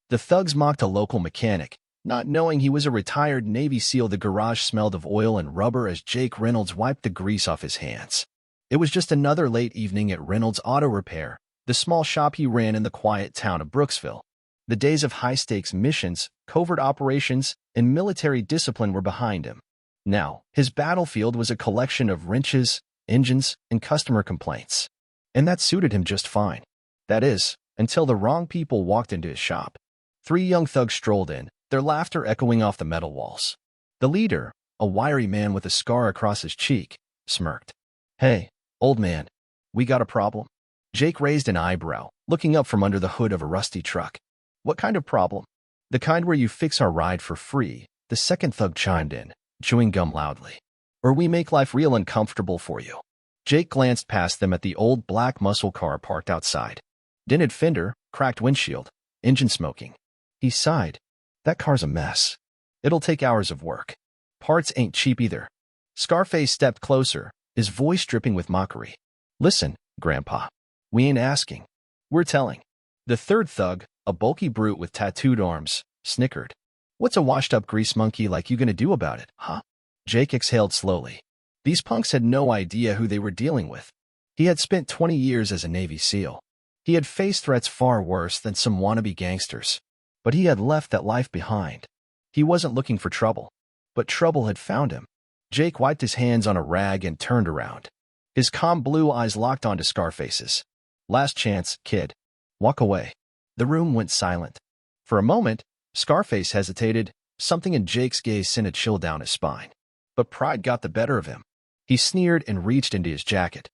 The thugs mocked a local mechanic, not knowing he was a retired Navy SEAL. The garage smelled of oil and rubber as Jake Reynolds wiped the grease off his hands. It was just another late evening at Reynolds Auto Repair, the small shop he ran in the quiet town of Brooksville. The days of high-stakes missions, covert operations, and military discipline were behind him. Now, his battlefield was a collection of wrenches, engines, and customer complaints. And that suited him just fine. That is, until the wrong people walked into his shop. 3 young thugs strolled in, their laughter echoing off the metal walls. The leader, a wiry man with a scar across his cheek, smirked. "Hey, old man, we got a problem?" Jake raised an eyebrow, looking up from under the hood of a rusty truck. "What kind of problem?" "The kind where you fix our ride for free," the second thug chimed in, chewing gum loudly. "Or we make life real uncomfortable for you." Jake glanced past them at the old black muscle car parked outside. Dented fender, cracked windshield, engine smoking. He sighed. "That car's a mess. It'll take hours of work. Parts ain't cheap either." Scarface stepped closer, his voice dripping with mockery. "Listen, Grandpa, we ain't asking. We're telling." The third thug, a bulky brute with tattooed arms, snickered. "What's a washed-up grease monkey like you gonna do about it, huh?" Jake exhaled slowly. These punks had no idea who they were dealing with. He had spent 20 years as a Navy SEAL. He had faced threats far worse than some wannabe gangsters. But he had left that life behind. He wasn't looking for trouble, but trouble had found him. Jake wiped his hands on a rag and turned around. His calm blue eyes locked onto Scarface's. "Last chance, kid. Walk away." The room went silent. For a moment, Scarface hesitated, something in Jake's gaze sent a chill down his spine. But pride got the better of him. He sneered and reached into his jacket.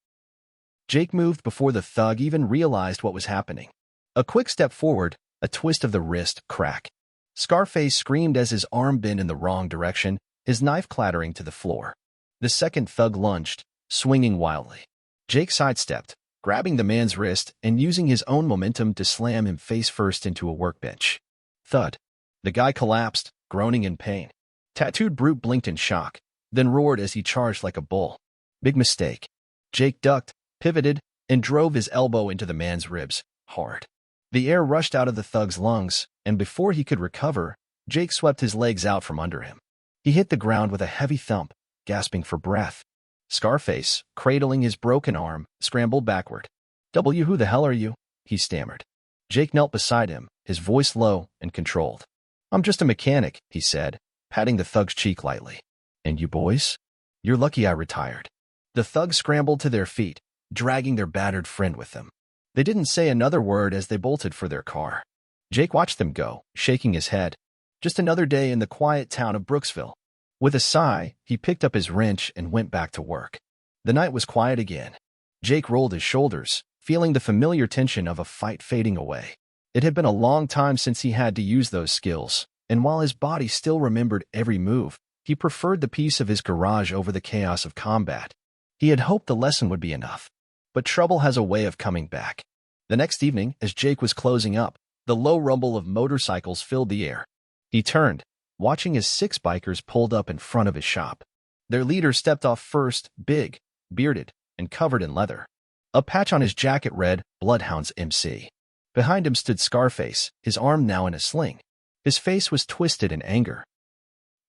Jake moved before the thug even realized what was happening. A quick step forward, a twist of the wrist, crack. Scarface screamed as his arm bent in the wrong direction, his knife clattering to the floor. The second thug lunged, swinging wildly. Jake sidestepped, grabbing the man's wrist and using his own momentum to slam him face first into a workbench. Thud. The guy collapsed, groaning in pain. Tattooed brute blinked in shock, then roared as he charged like a bull. Big mistake. Jake ducked, pivoted, and drove his elbow into the man's ribs, hard. The air rushed out of the thug's lungs, and before he could recover, Jake swept his legs out from under him. He hit the ground with a heavy thump, gasping for breath. Scarface, cradling his broken arm, scrambled backward. Who the hell are you?" he stammered. Jake knelt beside him, his voice low and controlled. "I'm just a mechanic," he said, patting the thug's cheek lightly. "And you boys? You're lucky I retired." The thugs scrambled to their feet, dragging their battered friend with them. They didn't say another word as they bolted for their car. Jake watched them go, shaking his head. Just another day in the quiet town of Brooksville. With a sigh, he picked up his wrench and went back to work. The night was quiet again. Jake rolled his shoulders, feeling the familiar tension of a fight fading away. It had been a long time since he had to use those skills, and while his body still remembered every move, he preferred the peace of his garage over the chaos of combat. He had hoped the lesson would be enough. But trouble has a way of coming back. The next evening, as Jake was closing up, the low rumble of motorcycles filled the air. He turned, watching as 6 bikers pulled up in front of his shop. Their leader stepped off first, big, bearded, and covered in leather. A patch on his jacket read, "Bloodhounds MC." Behind him stood Scarface, his arm now in a sling. His face was twisted in anger.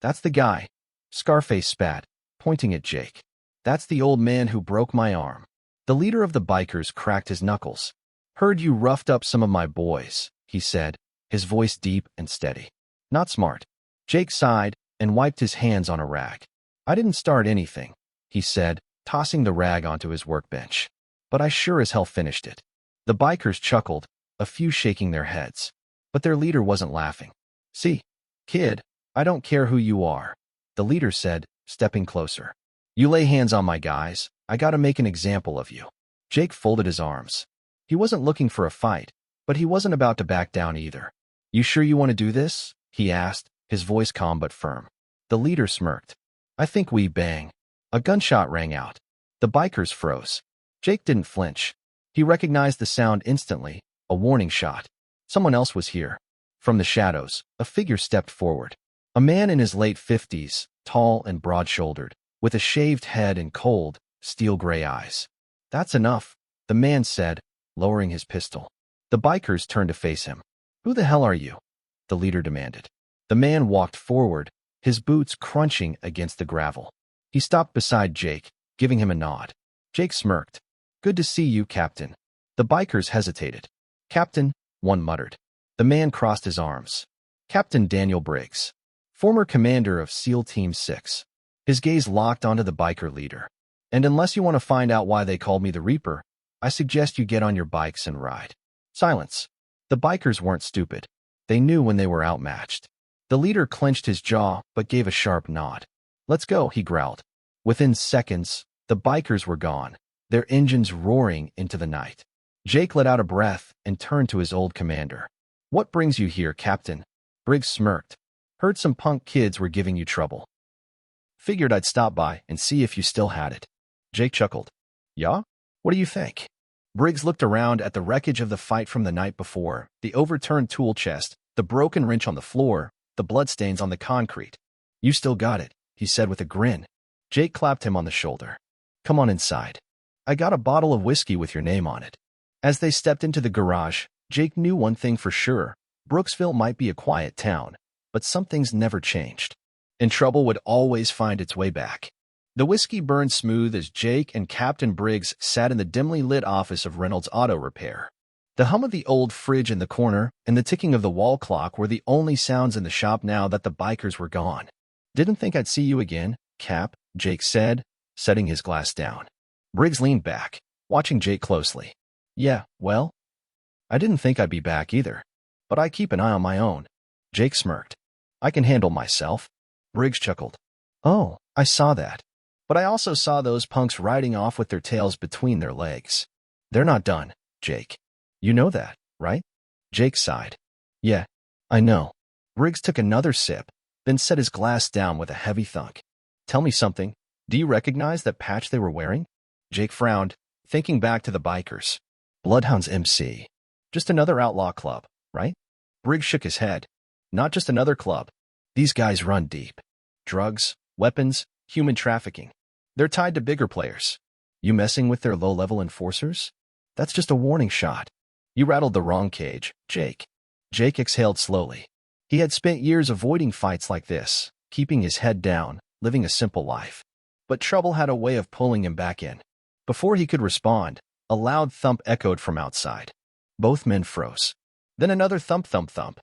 "That's the guy," Scarface spat, pointing at Jake. "That's the old man who broke my arm." The leader of the bikers cracked his knuckles. "Heard you roughed up some of my boys," he said, his voice deep and steady. "Not smart." Jake sighed and wiped his hands on a rag. "I didn't start anything," he said, tossing the rag onto his workbench. "But I sure as hell finished it." The bikers chuckled, a few shaking their heads. But their leader wasn't laughing. "See, kid, I don't care who you are," the leader said, stepping closer. "You lay hands on my guys, I gotta make an example of you." Jake folded his arms. He wasn't looking for a fight, but he wasn't about to back down either. "You sure you want to do this?" he asked, his voice calm but firm. The leader smirked. "I think we bang." A gunshot rang out. The bikers froze. Jake didn't flinch. He recognized the sound instantly, a warning shot. Someone else was here. From the shadows, a figure stepped forward. A man in his late 50s, tall and broad-shouldered, with a shaved head and cold, steel-gray eyes. "That's enough," the man said, lowering his pistol. The bikers turned to face him. "Who the hell are you?" the leader demanded. The man walked forward, his boots crunching against the gravel. He stopped beside Jake, giving him a nod. Jake smirked. Good to see you, Captain. The bikers hesitated. Captain, one muttered. The man crossed his arms. Captain Daniel Briggs, former commander of SEAL Team 6. His gaze locked onto the biker leader. And unless you want to find out why they called me the Reaper, I suggest you get on your bikes and ride. Silence. The bikers weren't stupid. They knew when they were outmatched. The leader clenched his jaw but gave a sharp nod. Let's go, he growled. Within seconds, the bikers were gone, their engines roaring into the night. Jake let out a breath and turned to his old commander. What brings you here, Captain? Briggs smirked. Heard some punk kids were giving you trouble. Figured I'd stop by and see if you still had it. Jake chuckled. Yeah? What do you think? Briggs looked around at the wreckage of the fight from the night before, the overturned tool chest, the broken wrench on the floor, the bloodstains on the concrete. You still got it, he said with a grin. Jake clapped him on the shoulder. Come on inside. I got a bottle of whiskey with your name on it. As they stepped into the garage, Jake knew one thing for sure. Brooksville might be a quiet town, but some things never changed. And trouble would always find its way back. The whiskey burned smooth as Jake and Captain Briggs sat in the dimly lit office of Reynolds Auto Repair. The hum of the old fridge in the corner and the ticking of the wall clock were the only sounds in the shop now that the bikers were gone. Didn't think I'd see you again, Cap, Jake said, setting his glass down. Briggs leaned back, watching Jake closely. Yeah, well, I didn't think I'd be back either. But I keep an eye on my own. Jake smirked. I can handle myself. Briggs chuckled. Oh, I saw that. But I also saw those punks riding off with their tails between their legs. They're not done, Jake. You know that, right? Jake sighed. Yeah, I know. Briggs took another sip, then set his glass down with a heavy thunk. Tell me something. Do you recognize that patch they were wearing? Jake frowned, thinking back to the bikers. Bloodhounds MC. Just another outlaw club, right? Briggs shook his head. Not just another club. These guys run deep. Drugs, weapons, human trafficking. They're tied to bigger players. You messing with their low-level enforcers? That's just a warning shot. You rattled the wrong cage, Jake. Jake exhaled slowly. He had spent years avoiding fights like this, keeping his head down, living a simple life. But trouble had a way of pulling him back in. Before he could respond, a loud thump echoed from outside. Both men froze. Then another thump, thump, thump.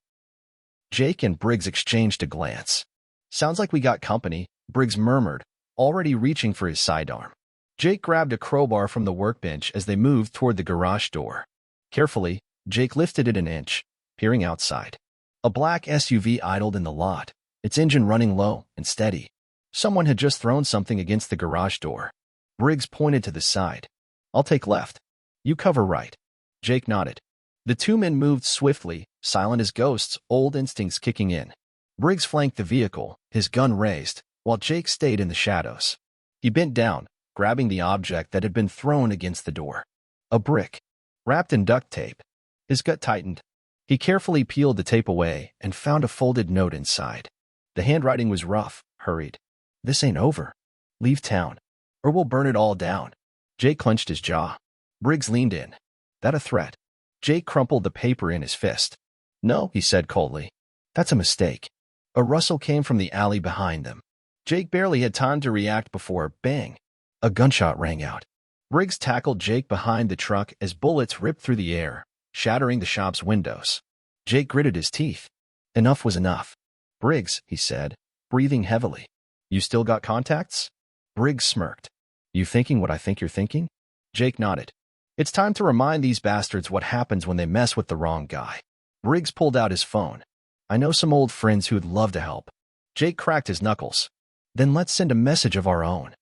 Jake and Briggs exchanged a glance. Sounds like we got company, Briggs murmured, already reaching for his sidearm. Jake grabbed a crowbar from the workbench as they moved toward the garage door. Carefully, Jake lifted it an inch, peering outside. A black SUV idled in the lot, its engine running low and steady. Someone had just thrown something against the garage door. Briggs pointed to the side. I'll take left. You cover right. Jake nodded. The two men moved swiftly, silent as ghosts, old instincts kicking in. Briggs flanked the vehicle, his gun raised, while Jake stayed in the shadows. He bent down, grabbing the object that had been thrown against the door. A brick, wrapped in duct tape. His gut tightened. He carefully peeled the tape away and found a folded note inside. The handwriting was rough, hurried. This ain't over. Leave town, or we'll burn it all down. Jake clenched his jaw. Briggs leaned in. That a threat? Jake crumpled the paper in his fist. No, he said coldly. That's a mistake. A rustle came from the alley behind them. Jake barely had time to react before, bang, a gunshot rang out. Briggs tackled Jake behind the truck as bullets ripped through the air, shattering the shop's windows. Jake gritted his teeth. Enough was enough. Briggs, he said, breathing heavily. You still got contacts? Briggs smirked. You thinking what I think you're thinking? Jake nodded. It's time to remind these bastards what happens when they mess with the wrong guy. Briggs pulled out his phone. I know some old friends who'd love to help. Jake cracked his knuckles. Then let's send a message of our own.